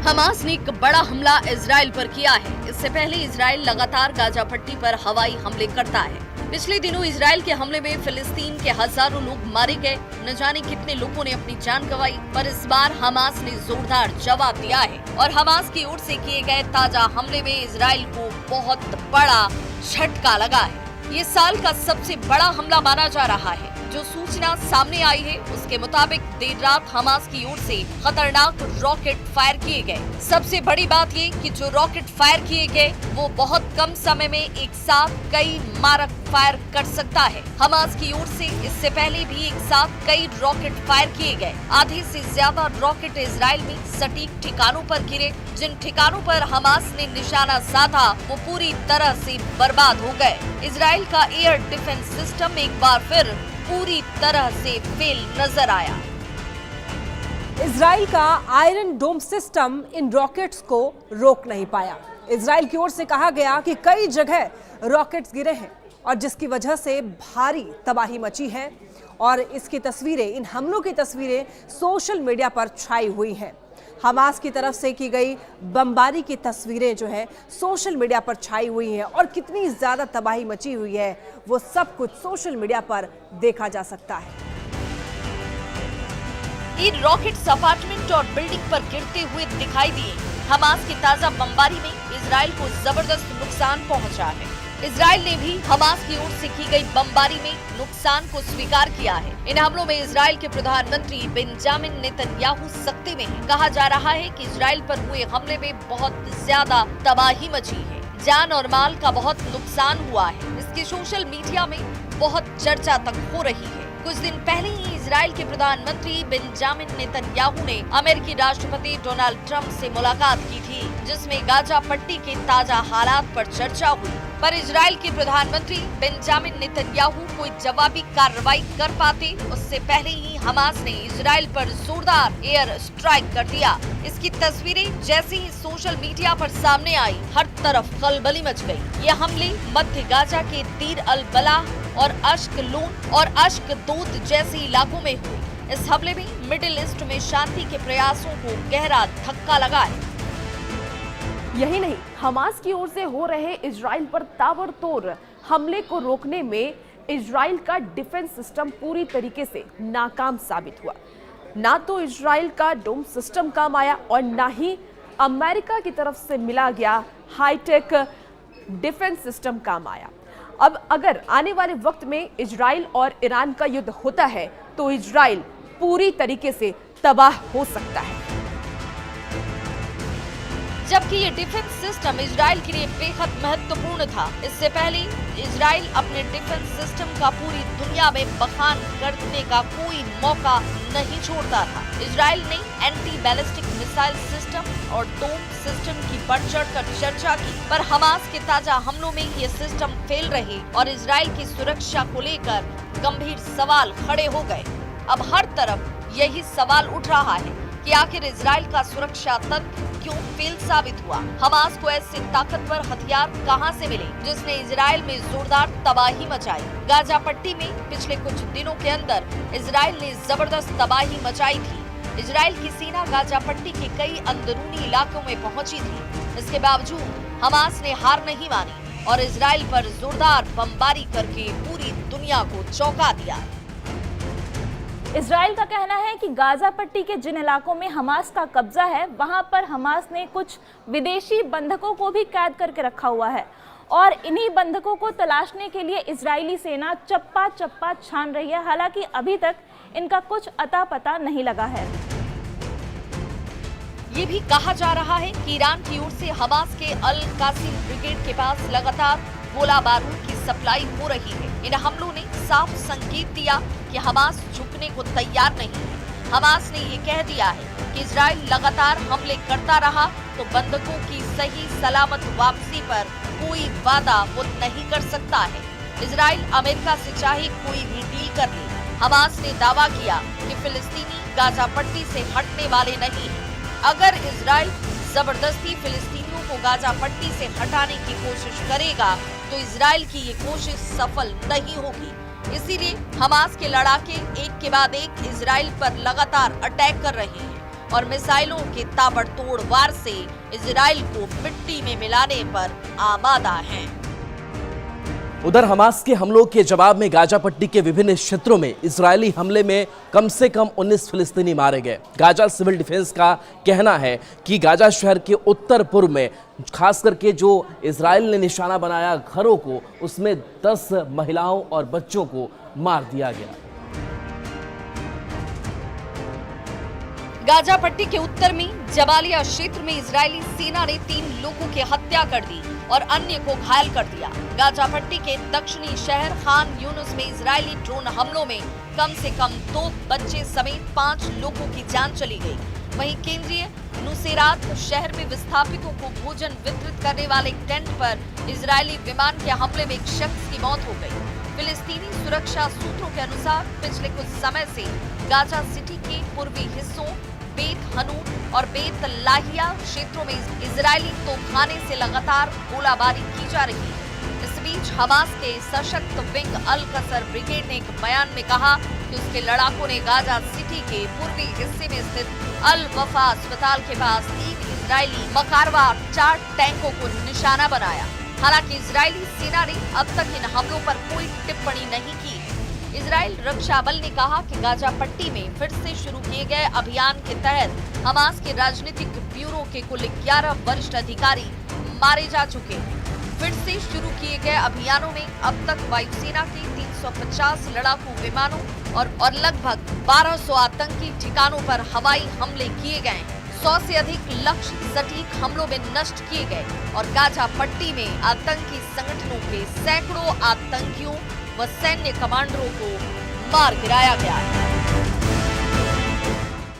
Hamas ने एक बड़ा हमला इजराइल पर किया है। इससे पहले इजराइल लगातार गाजा पट्टी पर हवाई हमले करता है। पिछले दिनों इजराइल के हमले में फिलिस्तीन के हजारों लोग मारे गए, न जाने कितने लोगों ने अपनी जान गंवाई। पर इस बार हमास ने जोरदार जवाब दिया है और हमास की ओर से किए गए ताजा हमले में इजराइल को बहुत बड़ा झटका लगा है। ये साल का सबसे बड़ा हमला माना जा रहा है। जो सूचना सामने आई है उसके मुताबिक देर रात हमास की ओर से खतरनाक रॉकेट फायर किए गए। सबसे बड़ी बात ये कि जो रॉकेट फायर किए गए वो बहुत कम समय में एक साथ कई मारक फायर कर सकता है। हमास की ओर से इससे पहले भी एक साथ कई रॉकेट फायर किए गए। आधे से ज्यादा रॉकेट इजराइल में सटीक ठिकानों पर गिरे। जिन ठिकानों पर हमास ने निशाना साधा वो पूरी तरह से बर्बाद हो गए। इजराइल का एयर डिफेंस सिस्टम एक बार फिर पूरी तरह से फेल नजर आया। इजराइल का आयरन डोम सिस्टम इन रॉकेट्स को रोक नहीं पाया। इजराइल की ओर से कहा गया कि कई जगह रॉकेट्स गिरे हैं और जिसकी वजह से भारी तबाही मची है और इसकी तस्वीरें, इन हमलों की तस्वीरें सोशल मीडिया पर छाई हुई हैं। हमास की तरफ से की गई बमबारी की तस्वीरें जो है सोशल मीडिया पर छाई हुई हैं और कितनी ज्यादा तबाही मची हुई है वो सब कुछ सोशल मीडिया पर देखा जा सकता है। इन रॉकेट्स अपार्टमेंट और बिल्डिंग पर गिरते हुए दिखाई दिए। हमास की ताजा बमबारी में इजराइल को जबरदस्त नुकसान पहुंचा है। इजराइल ने भी हमास की ओर से की गई बमबारी में नुकसान को स्वीकार किया है। इन हमलों में इजराइल के प्रधानमंत्री बेंजामिन नेतन्याहू सख्ते में हैं। कहा जा रहा है कि इजराइल पर हुए हमले में बहुत ज्यादा तबाही मची है, जान और माल का बहुत नुकसान हुआ है। इसकी सोशल मीडिया में बहुत चर्चा तक हो रही है। कुछ दिन पहले ही इजराइल के प्रधानमंत्री बेंजामिन नेतन्याहू ने अमेरिकी राष्ट्रपति डोनाल्ड ट्रंप से मुलाकात की थी, जिसमें गाजा पट्टी के ताजा हालात पर चर्चा हुई। पर इजराइल के प्रधानमंत्री बेंजामिन नेतन्याहू कोई जवाबी कार्रवाई कर पाते उससे पहले ही हमास ने इजराइल पर जोरदार एयर स्ट्राइक कर दिया। इसकी तस्वीरें जैसे ही सोशल मीडिया पर सामने आई, हर तरफ खलबली मच गई। ये हमले मध्य गाजा के दीर अल बलाह और अश्कलून और अश्कदोद जैसे इलाकों में हुए। इस हमले में मिडिल ईस्ट में शांति के प्रयासों को गहरा धक्का लगा है। यही नहीं, हमास की ओर से हो रहे इजराइल पर ताबड़तोड़ हमले को रोकने में इजराइल का डिफेंस सिस्टम पूरी तरीके से नाकाम साबित हुआ। ना तो इजराइल का डोम सिस्टम काम आया और ना ही अमेरिका की तरफ से मिला गया हाईटेक डिफेंस सिस्टम काम आया। अब अगर आने वाले वक्त में इजराइल और ईरान का युद्ध होता है तो इजराइल पूरी तरीके से तबाह हो सकता है। जबकि ये डिफेंस सिस्टम इजराइल के लिए बेहद महत्वपूर्ण था। इससे पहले इजराइल अपने डिफेंस सिस्टम का पूरी दुनिया में बखान करने का कोई मौका नहीं छोड़ता था। इजराइल ने एंटी बैलिस्टिक मिसाइल सिस्टम और डोम सिस्टम की बढ़ चढ़कर चर्चा की, पर हमास के ताजा हमलों में ये सिस्टम फेल रहे और इजराइल की सुरक्षा को लेकर गंभीर सवाल खड़े हो गए। अब हर तरफ यही सवाल उठ रहा है कि आखिर इजराइल का सुरक्षा तंत्र क्यों फेल साबित हुआ। हमास को ऐसे ताकतवर हथियार कहां से मिले जिसने इजराइल में जोरदार तबाही मचाई। गाजा पट्टी में पिछले कुछ दिनों के अंदर इजराइल ने जबरदस्त तबाही मचाई थी। इजराइल की सेना गाजा पट्टी के कई अंदरूनी इलाकों में पहुंची थी। इसके बावजूद हमास ने हार नहीं मानी और इजराइल पर जोरदार बमबारी करके पूरी दुनिया को चौंका दिया। इजराइल का कहना है कि गाजा पट्टी के जिन इलाकों में हमास का कब्जा है वहां पर हमास ने कुछ विदेशी बंधकों को भी कैद करके रखा हुआ है और इन्हीं बंधकों को तलाशने के लिए इजरायली सेना चप्पा चप्पा छान रही है। हालांकि अभी तक इनका कुछ अता पता नहीं लगा है। ये भी कहा जा रहा है कि ईरान की ओर से हमास के अल कासिम ब्रिगेड के पास लगातार गोला बारूद की सप्लाई हो रही है। इन हमलों ने साफ संकेत दिया कि हमास झुकने को तैयार नहीं है। हमास ने ये कह दिया है कि इजराइल लगातार हमले करता रहा तो बंधकों की सही सलामत वापसी पर कोई वादा वो नहीं कर सकता है। इजराइल अमेरिका से चाहे कोई भी डील कर ले, हमास ने दावा किया कि फिलिस्तीनी गाजा पट्टी से हटने वाले नहीं हैं। अगर इजराइल जबरदस्ती फिलिस्तीनियों को गाजा पट्टी से हटाने की कोशिश करेगा तो इजराइल की ये कोशिश सफल नहीं होगी। इसीलिए हमास के लड़ाके एक के बाद एक इजराइल पर लगातार अटैक कर रहे हैं और मिसाइलों के ताबड़तोड़ वार से इजराइल को मिट्टी में मिलाने पर आमादा हैं। उधर हमास के हमलों के जवाब में गाजा पट्टी के विभिन्न क्षेत्रों में इजरायली हमले में कम से कम 19 फिलिस्तीनी मारे गए। गाजा सिविल डिफेंस का कहना है कि गाजा शहर के उत्तर पूर्व में खास करके जो इजराइल ने निशाना बनाया घरों को, उसमें 10 महिलाओं और बच्चों को मार दिया गया। गाजा पट्टी के उत्तर में जबालिया क्षेत्र में इजरायली सेना ने 3 लोगों की हत्या कर दी और अन्य को घायल कर दिया। गाजा पट्टी के दक्षिणी शहर खान यूनुस में इजरायली ड्रोन हमलों में कम से कम 2 बच्चे समेत 5 लोगों की जान चली गई। वहीं केंद्रीय नुसेरात शहर में विस्थापितों को भोजन वितरित करने वाले टेंट पर इजरायली विमान के हमले में एक शख्स की मौत हो गई। फिलिस्तीनी सुरक्षा सूत्रों के अनुसार पिछले कुछ समय से गाजा सिटी के पूर्वी हिस्सों बेत हनून और बेत लाहिया क्षेत्रों में इजरायली तोपखाने से लगातार गोलाबारी की जा रही है। इस बीच हमास के सशक्त विंग अल कसर ब्रिगेड ने एक बयान में कहा कि उसके लड़ाकों ने गाजा सिटी के पूर्वी हिस्से में स्थित अल वफा अस्पताल के पास 3 इजरायली मकारवा 4 टैंकों को निशाना बनाया। हालांकि इजरायली सेना ने अब तक इन हमलों पर कोई टिप्पणी नहीं की। इजराइल रक्षा बल ने कहा कि गाजा पट्टी में फिर से शुरू किए गए अभियान के तहत हमास के राजनीतिक ब्यूरो के कुल 11 वरिष्ठ अधिकारी मारे जा चुके हैं। फिर से शुरू किए गए अभियानों में अब तक वायुसेना के 350 लड़ाकू विमानों और लगभग 1200 आतंकी ठिकानों पर हवाई हमले किए गए। 100 से अधिक लक्ष्य सटीक हमलों में नष्ट किए गए और गाजा पट्टी में आतंकी संगठनों के सैकड़ों आतंकियों व सैन्य कमांडरों को मार गिराया गया है।